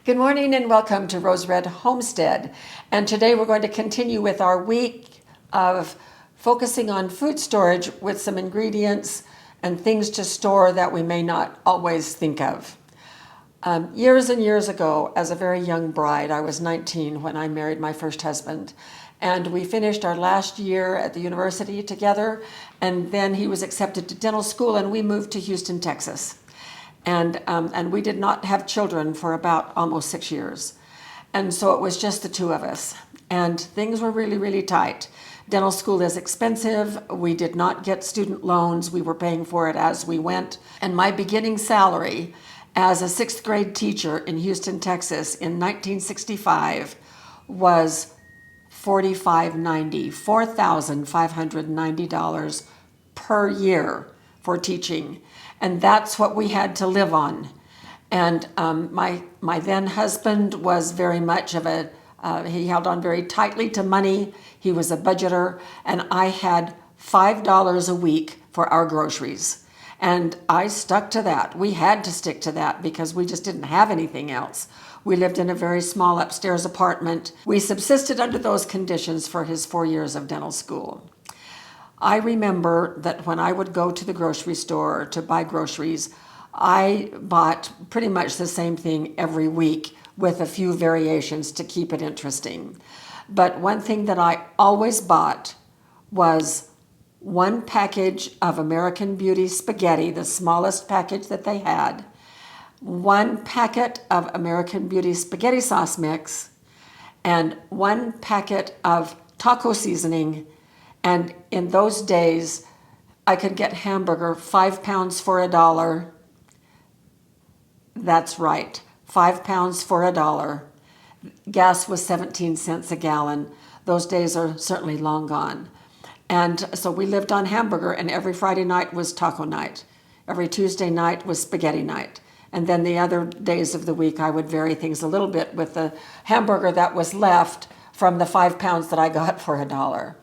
Good morning and welcome to Rose Red Homestead. And today we're going to continue with our week of focusing on food storage with some ingredients and things to store that we may not always think of. Years and years ago, as a very young bride, I was 19 when I married my first husband. And we finished our last year at the university together, and then he was accepted to dental school and we moved to Houston, Texas. And we did not have children for about almost 6 years. And so it was just the two of us. And things were really, really tight. Dental school is expensive. We did not get student loans. We were paying for it as we went. And my beginning salary as a sixth grade teacher in Houston, Texas in 1965 was $4,590 per year for teaching. And that's what we had to live on. And my then husband was very much of he held on very tightly to money. He was a budgeter, and I had $5 a week for our groceries. And I stuck to that. We had to stick to that because we just didn't have anything else. We lived in a very small upstairs apartment. We subsisted under those conditions for his 4 years of dental school. I remember that when I would go to the grocery store to buy groceries, I bought pretty much the same thing every week with a few variations to keep it interesting. But one thing that I always bought was one package of American Beauty spaghetti, the smallest package that they had, one packet of American Beauty spaghetti sauce mix, and one packet of taco seasoning. And in those days, I could get hamburger 5 pounds for $1. That's right, 5 pounds for $1. Gas was 17 cents a gallon. Those days are certainly long gone. And so we lived on hamburger, and every Friday night was taco night. Every Tuesday night was spaghetti night. And then the other days of the week, I would vary things a little bit with the hamburger that was left from the 5 pounds that I got for $1.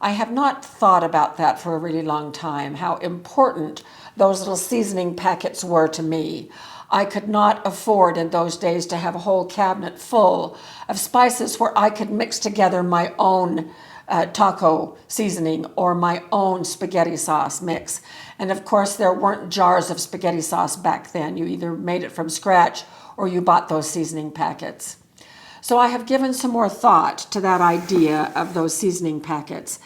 I have not thought about that for a really long time, how important those little seasoning packets were to me. I could not afford in those days to have a whole cabinet full of spices where I could mix together my own taco seasoning or my own spaghetti sauce mix. And of course, there weren't jars of spaghetti sauce back then. You either made it from scratch or you bought those seasoning packets. So I have given some more thought to that idea of those seasoning packets.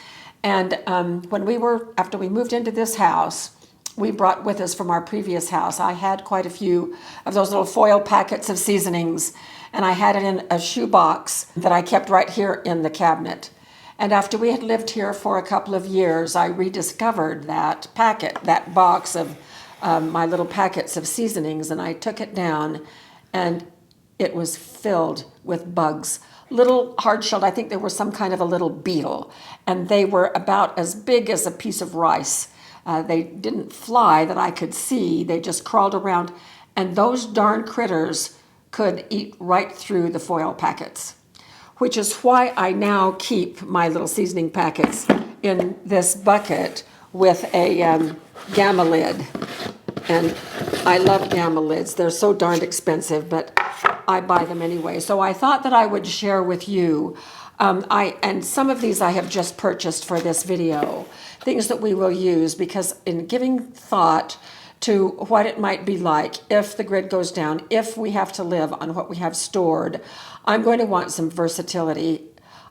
And after we moved into this house, we brought with us from our previous house, I had quite a few of those little foil packets of seasonings, and I had it in a shoebox that I kept right here in the cabinet. And after we had lived here for a couple of years, I rediscovered that box of my little packets of seasonings, and I took it down, and it was filled with bugs. Little hard-shelled, I think they were some kind of a little beetle, and they were about as big as a piece of rice. They didn't fly that I could see, they just crawled around, and those darn critters could eat right through the foil packets, which is why I now keep my little seasoning packets in this bucket with a gamma lid. And I love gamma lids. They're so darned expensive, but I buy them anyway. So I thought that I would share with you, and some of these I have just purchased for this video, things that we will use, because in giving thought to what it might be like if the grid goes down, if we have to live on what we have stored, I'm going to want some versatility.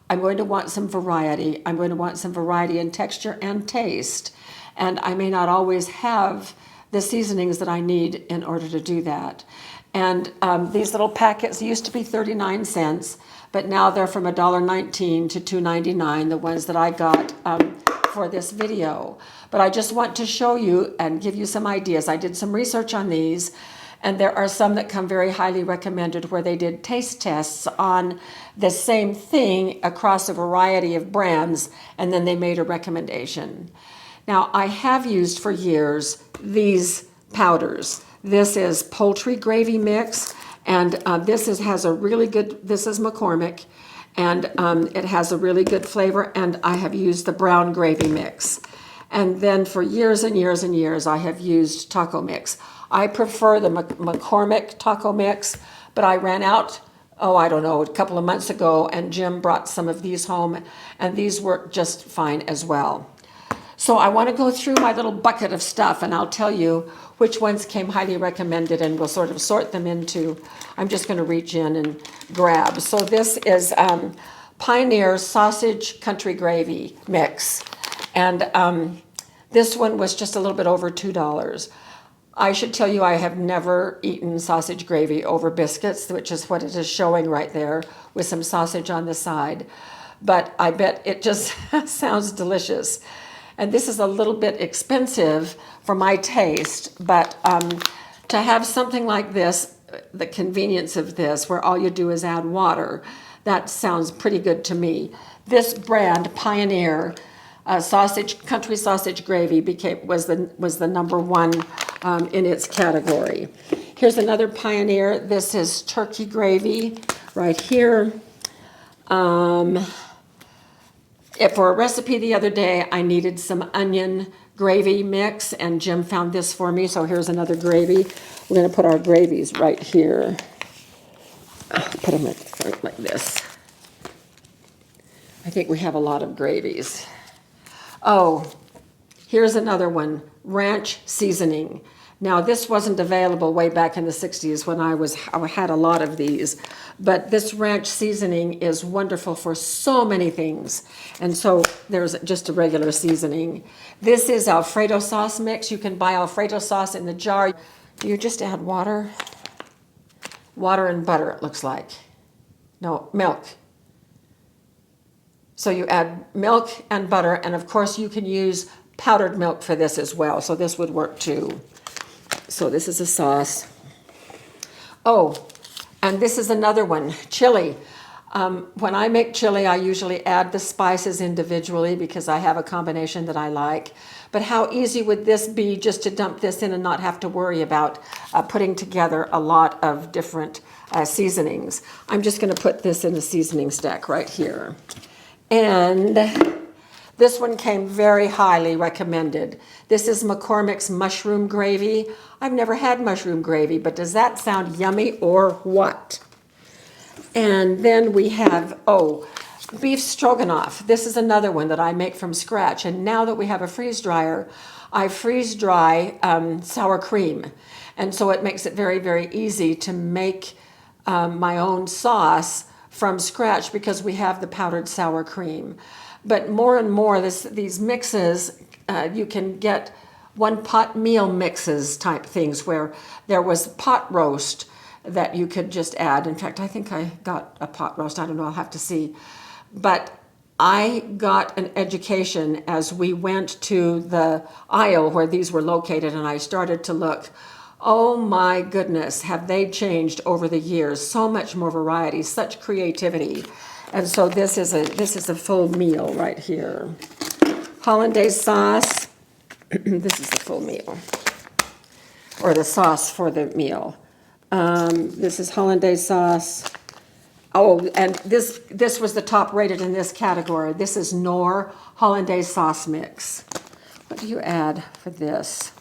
I'm going to want some variety. I'm going to want some variety in texture and taste. And I may not always have the seasonings that I need in order to do that. And these little packets used to be 39 cents, but now they're from $1.19 to $2.99, the ones that I got for this video. But I just want to show you and give you some ideas. I did some research on these, and there are some that come very highly recommended where they did taste tests on the same thing across a variety of brands, and then they made a recommendation. Now, I have used for years these powders. This is poultry gravy mix, and this is McCormick, and it has a really good flavor, and I have used the brown gravy mix. And then for years and years and years, I have used taco mix. I prefer the McCormick taco mix, but I ran out, oh, I don't know, a couple of months ago, and Jim brought some of these home, and these work just fine as well. So I want to go through my little bucket of stuff, and I'll tell you which ones came highly recommended, and we'll sort of sort them into, I'm just going to reach in and grab. So this is Pioneer Sausage Country Gravy Mix, and this one was just a little bit over $2. I should tell you I have never eaten sausage gravy over biscuits, which is what it is showing right there with some sausage on the side. But I bet it just sounds delicious. And this is a little bit expensive for my taste, but to have something like this, the convenience of this, where all you do is add water, that sounds pretty good to me. This brand, Pioneer, country sausage gravy was the number one in its category. Here's another Pioneer. This is turkey gravy right here. For a recipe the other day, I needed some onion gravy mix, and Jim found this for me. So here's another gravy. We're going to put our gravies right here. Put them at the front like this. I think we have a lot of gravies. Oh, here's another one, ranch seasoning. Now, this wasn't available way back in the 60s when I had a lot of these, but this ranch seasoning is wonderful for so many things. And so there's just a regular seasoning. This is Alfredo sauce mix. You can buy Alfredo sauce in the jar. You just add water. Water and butter, it looks like. No, milk. So you add milk and butter, and of course you can use powdered milk for this as well. So this would work too. So this is a sauce. Oh, and this is another one, chili. When I make chili, I usually add the spices individually because I have a combination that I like. But how easy would this be just to dump this in and not have to worry about putting together a lot of different seasonings? I'm just going to put this in a seasoning stack right here. And this one came very highly recommended. This is McCormick's mushroom gravy. I've never had mushroom gravy, but does that sound yummy or what? And then we have, beef stroganoff. This is another one that I make from scratch. And now that we have a freeze dryer, I freeze dry sour cream. And so it makes it very, very easy to make my own sauce from scratch because we have the powdered sour cream. But more and more, these mixes, you can get one pot meal mixes type things where there was pot roast that you could just add. In fact, I think I got a pot roast. I don't know, I'll have to see. But I got an education as we went to the aisle where these were located, and I started to look. Oh my goodness, have they changed over the years? So much more variety, such creativity. And so this is a full meal right here. Hollandaise sauce. This is the full meal, or the sauce for the meal. This is hollandaise sauce. Oh, and this was the top rated in this category. This is Knorr hollandaise sauce mix. What do you add for this?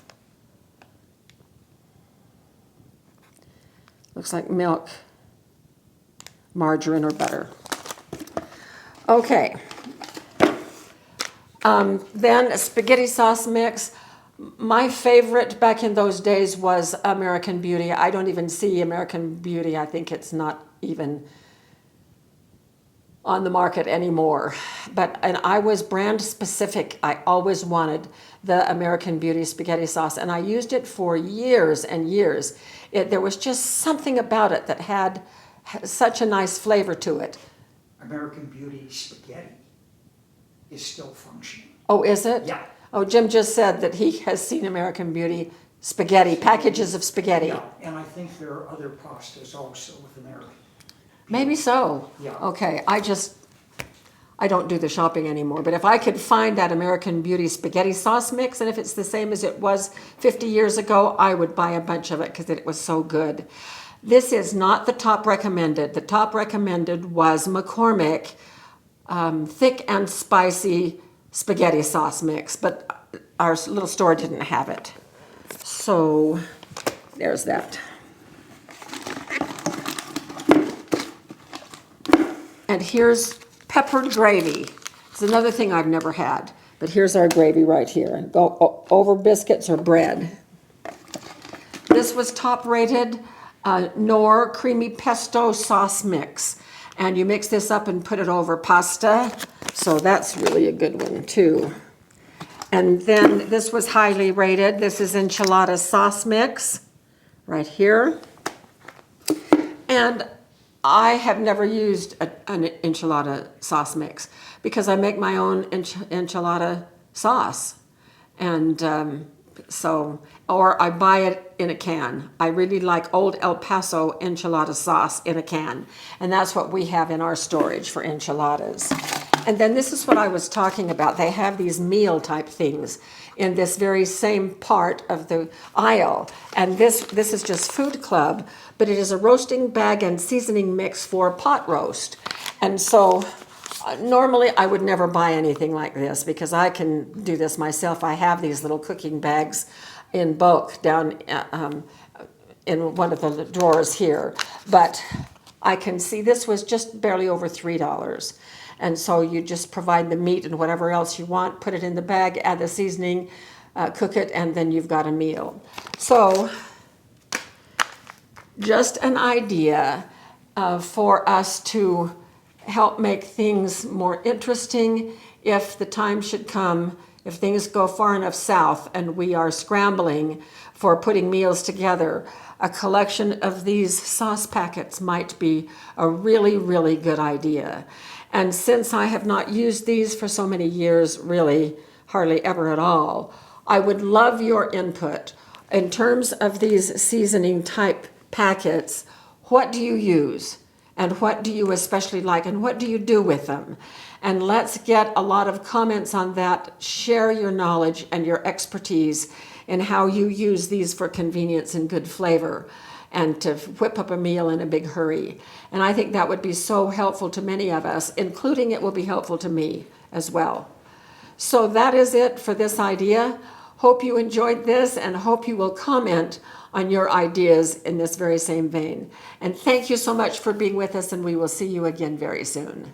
Looks like milk, margarine, or butter. Okay. Then a spaghetti sauce mix. My favorite back in those days was American Beauty. I don't even see American Beauty. I think it's not even on the market anymore. And I was brand specific. I always wanted the American Beauty spaghetti sauce, and I used it for years and years. There was just something about it that had such a nice flavor to it. American Beauty spaghetti is still functioning. Oh, is it? Yeah. Oh, Jim just said that he has seen American Beauty spaghetti, packages of spaghetti. Yeah, and I think there are other pastas also with American Beauty. Maybe so. Yeah. Okay, I don't do the shopping anymore, but if I could find that American Beauty spaghetti sauce mix, and if it's the same as it was 50 years ago, I would buy a bunch of it because it was so good. This is not the top recommended. The top recommended was McCormick thick and spicy spaghetti sauce mix, but our little store didn't have it. So there's that. And here's peppered gravy. It's another thing I've never had. But here's our gravy right here. Go over biscuits or bread. This was top-rated Knorr creamy pesto sauce mix. And you mix this up and put it over pasta. So that's really a good one too. And then this was highly rated. This is enchilada sauce mix right here. And I have never used an enchilada sauce mix because I make my own enchilada sauce. And or I buy it in a can. I really like Old El Paso enchilada sauce in a can. And that's what we have in our storage for enchiladas. And then this is what I was talking about. They have these meal type things in this very same part of the aisle. And this is just Food Club, but it is a roasting bag and seasoning mix for pot roast. And so normally I would never buy anything like this because I can do this myself. I have these little cooking bags in bulk down in one of the drawers here. But I can see this was just barely over $3. And so you just provide the meat and whatever else you want, put it in the bag, add the seasoning, cook it, and then you've got a meal. So just an idea for us to help make things more interesting if the time should come, if things go far enough south and we are scrambling for putting meals together. A collection of these sauce packets might be a really, really good idea. And since I have not used these for so many years, really hardly ever at all, I would love your input. In terms of these seasoning type packets, what do you use? And what do you especially like? And what do you do with them? And let's get a lot of comments on that. Share your knowledge and your expertise in how you use these for convenience and good flavor and to whip up a meal in a big hurry. And I think that would be so helpful to many of us, including it will be helpful to me as well. So that is it for this idea. Hope you enjoyed this and hope you will comment on your ideas in this very same vein. And thank you so much for being with us, and we will see you again very soon.